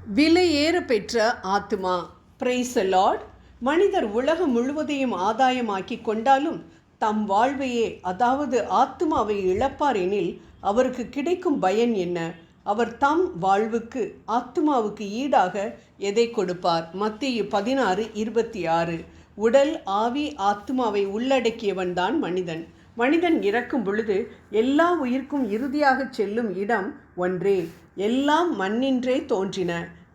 விலையேற பெற்ற ஆத்மா. Praise the Lord. மனிதர் உலகம் முழுவதையும் ஆதாயமாக்கி கொண்டாலும் தம் வாழ்வையே, அதாவது ஆத்மாவை இழப்பார் எனில் அவருக்கு கிடைக்கும் பயன் என்ன? அவர் தம் வாழ்வுக்கு ஆத்மாவுக்கு ஈடாக எதை கொடுப்பார்? மத்தேயு 16:26. உடல், ஆவி, ஆத்மாவை உள்ளடக்கியவன்தான் மனிதன். மனிதன் இறக்கும் பொழுது எல்லா உயிர்க்கும் இறுதியாக செல்லும் இடம் ஒன்றே. எல்லாம் மண்ணின்றே தோன்றின,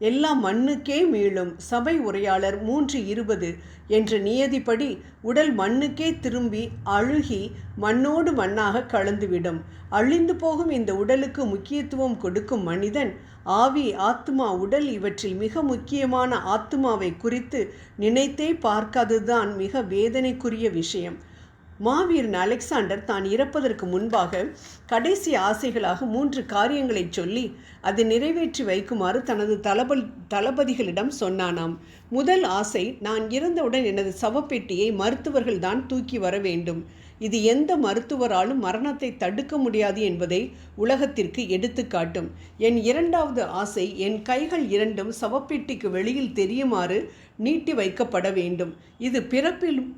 எல்லாம் மண்ணுக்கே மீளும். சபை உரையாளர் 3:20 என்ற நியதிப்படி உடல் மண்ணுக்கே திரும்பி அழுகி மண்ணோடு மண்ணாக கலந்துவிடும். அழிந்து போகும் இந்த உடலுக்கு முக்கியத்துவம் கொடுக்கும் மனிதன் ஆவி, ஆத்மா, உடல் இவற்றில் மிக முக்கியமான ஆத்மாவை குறித்து நினைத்தே பார்க்காததுதான் மிக வேதனைக்குரிய விஷயம். மாவீரன் அலெக்சாண்டர் தான் இறப்பதற்கு முன்பாக கடைசி ஆசைகளாக 3 காரியங்களை சொல்லி அதை நிறைவேற்றி வைக்குமாறு தனது தளபதிகளிடம் சொன்னானாம். முதல் ஆசை, நான் இறந்தவுடன் எனது சவப்பெட்டியை மருத்துவர்கள் தான் தூக்கி வர வேண்டும். இது எந்த மருத்துவராலும் மரணத்தை தடுக்க முடியாது என்பதை உலகத்திற்கு எடுத்துக்காட்டும். என் இரண்டாவது ஆசை, என் கைகள் இரண்டும் சவப்பெட்டிக்கு வெளியில் தெரியுமாறு நீட்டி வைக்கப்பட வேண்டும். இது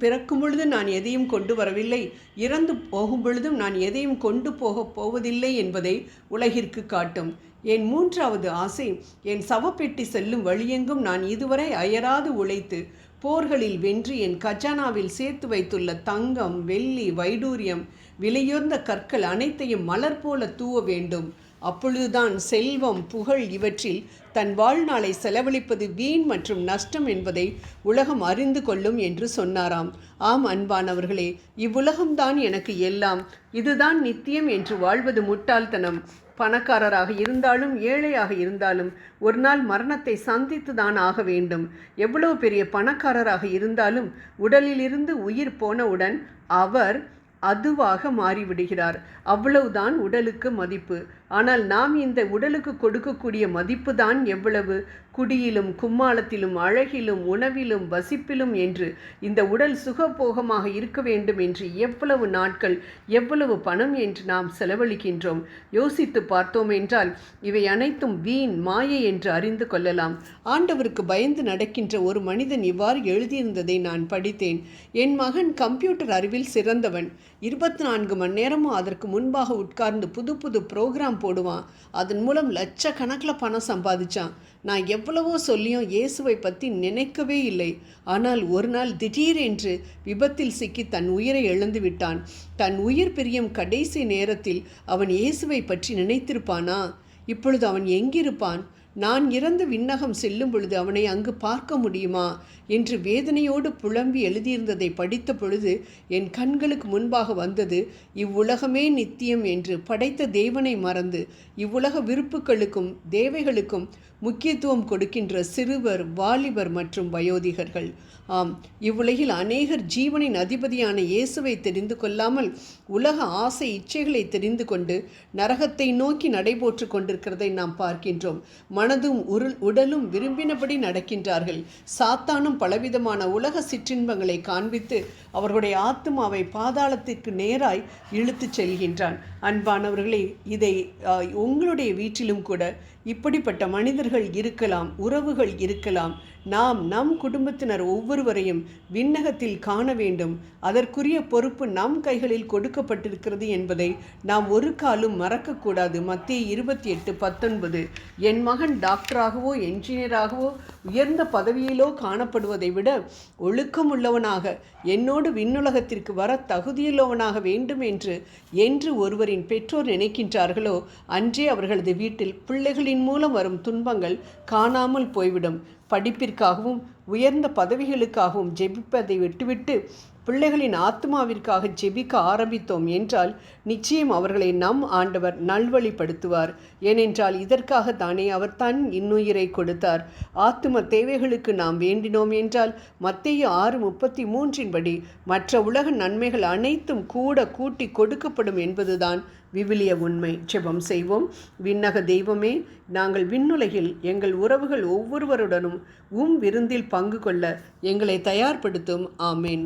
பிறக்கும் பொழுது நான் எதையும் கொண்டு வரவில்லை, இறந்து போகும் பொழுதும் நான் எதையும் கொண்டு போவதில்லை என்பதை உலகிற்கு காட்டும். என் மூன்றாவது ஆசை, என் சவப்பெட்டி செல்லும் வழியெங்கும் நான் இதுவரை அயராது உழைத்து போர்களில் வென்று என் கஜானாவில் சேர்த்து வைத்துள்ள தங்கம், வெள்ளி, வைடூரியம், விலையுயர்ந்த கற்கள் அனைத்தையும் மலர் போல தூவ வேண்டும். அப்பொழுதுதான் செல்வம், புகழ் இவற்றில் தன் வாழ்நாளை செலவழிப்பது வீண் மற்றும் நஷ்டம் என்பதை உலகம் அறிந்து கொள்ளும் என்று சொன்னாராம். ஆம் அன்பானவர்களே, இவ்வுலகம்தான் எனக்கு எல்லாம், இதுதான் நித்தியம் என்று வாழ்வது முட்டாள்தனம். பணக்காரராக இருந்தாலும் ஏழையாக இருந்தாலும் ஒரு நாள் மரணத்தை சந்தித்து தான் ஆக வேண்டும். எவ்வளவு பெரிய பணக்காரராக இருந்தாலும் உடலிலிருந்து உயிர் போனவுடன் அவர் அதுவாக மாறிவிடுகிறார். அவ்வளவுதான் உடலுக்கு மதிப்பு. ஆனால் நாம் இந்த உடலுக்கு கொடுக்கக்கூடிய மதிப்பு தான் எவ்வளவு! குடியிலும், கும்மாளத்திலும், அழகிலும், உணவிலும், வசிப்பிலும் என்று இந்த உடல் சுகபோகமாக இருக்க வேண்டும் என்று எவ்வளவு நாட்கள், எவ்வளவு பணம் என்று நாம் செலவழிக்கின்றோம். யோசித்து பார்த்தோம் என்றால் இவை அனைத்தும் வீண், மாயை என்று அறிந்து கொள்ளலாம். ஆண்டவருக்கு பயந்து நடக்கின்ற ஒரு மனிதன் இவ்வாறு எழுதியிருந்ததை நான் படித்தேன். என் மகன் கம்ப்யூட்டர் அறிவில் சிறந்தவன். 24 மணி நேரமும் அதற்கு முன்பாக உட்கார்ந்து புது புது ப்ரோக்ராம் போடுவான். அதன் மூலம் லட்சக்கணக்கில் பணம் சம்பாதிச்சான். நான் எவ்வளவோ சொல்லியும் இயேசுவை பற்றி நினைக்கவே இல்லை. ஆனால் ஒரு நாள் திடீரென்று விபத்தில் சிக்கி தன் உயிரை இழந்து விட்டான். தன் உயிர் பிரியும் கடைசி நேரத்தில் அவன் இயேசுவை பற்றி நினைத்திருப்பானா? இப்பொழுது அவன் எங்கிருப்பான்? நான் இறந்து விண்ணகம் செல்லும் பொழுது அவனை அங்கு பார்க்க முடியுமா என்று வேதனையோடு புலம்பி எழுதியிருந்ததை படித்த பொழுது என் கண்களுக்கு முன்பாக வந்தது, இவ்வுலகமே நித்தியம் என்று படைத்த தேவனை மறந்து இவ்வுலக விருப்புகளுக்கும் தேவைகளுக்கும் முக்கியத்துவம் கொடுக்கின்ற சிறுவர், வாலிபர் மற்றும் வயோதிகர்கள். ஆம், இவ்வுலகில் அநேகர் ஜீவனின் அதிபதியான இயேசுவை தெரிந்து கொள்ளாமல் உலக ஆசை இச்சைகளை தெரிந்து கொண்டு நரகத்தை நோக்கி நடைபோற்று கொண்டிருக்கிறதை நாம் பார்க்கின்றோம். மனதும் உடலும் விரும்பினபடி நடக்கின்றார்கள். சாத்தானும் பலவிதமான உலக சிற்றின்பங்களை காண்பித்து அவர்களுடைய ஆத்மாவை பாதாளத்திற்கு நேராய் இழுத்துச் செல்கின்றான். அன்பானவர்களே, இதை உங்களுடைய வீட்டிலும் கூட இப்படிப்பட்ட மனிதர்கள் இருக்கலாம், உறவுகள் இருக்கலாம். நாம் நம் குடும்பத்தினர் ஒவ்வொருவரையும் விண்ணகத்தில் காண வேண்டும். அதற்குரிய பொறுப்பு நம் கைகளில் கொடுக்கப்பட்டிருக்கிறது என்பதை நாம் ஒரு காலும் மறக்கக்கூடாது. மத்தேயு 28:19. என் மகன் டாக்டராகவோ என்ஜினியராகவோ உயர்ந்த பதவியிலோ காணப்படுவதை விட ஒழுக்கமுள்ளவனாக என்னோடு விண்ணுலகத்திற்கு வர தகுதியுள்ளவனாக வேண்டும் என்று ஒருவரின் பெற்றோர் நினைக்கின்றார்களோ அன்றே அவர்களது வீட்டில் பிள்ளைகளின் மூலம் வரும் துன்பங்கள் காணாமல் போய்விடும். படிப்பிற்காகவும் உயர்ந்த பதவிகளுக்காகவும் ஜெபிப்பதை விட்டுவிட்டு பிள்ளைகளின் ஆத்மாவிற்காக ஜெபிக்க ஆரம்பித்தோம் என்றால் நிச்சயம் அவர்களை நம் ஆண்டவர் நல்வழிப்படுத்துவார். ஏனென்றால் இதற்காக தானே அவர் தன் இன்னுயிரை கொடுத்தார். ஆத்தும தேவைகளுக்கு நாம் வேண்டினோம் என்றால் மத்தேயு 6:33 மற்ற உலக நன்மைகள் அனைத்தும் கூட்டி கொடுக்கப்படும் என்பதுதான் விவிலிய உண்மை. ஜெபம் செய்வோம். விண்ணக தெய்வமே, நாங்கள் விண்ணுலகில் எங்கள் உறவுகள் ஒவ்வொருவருடனும் விருந்தில் பங்கு கொள்ள எங்களை தயார்படுத்தும். ஆமேன்.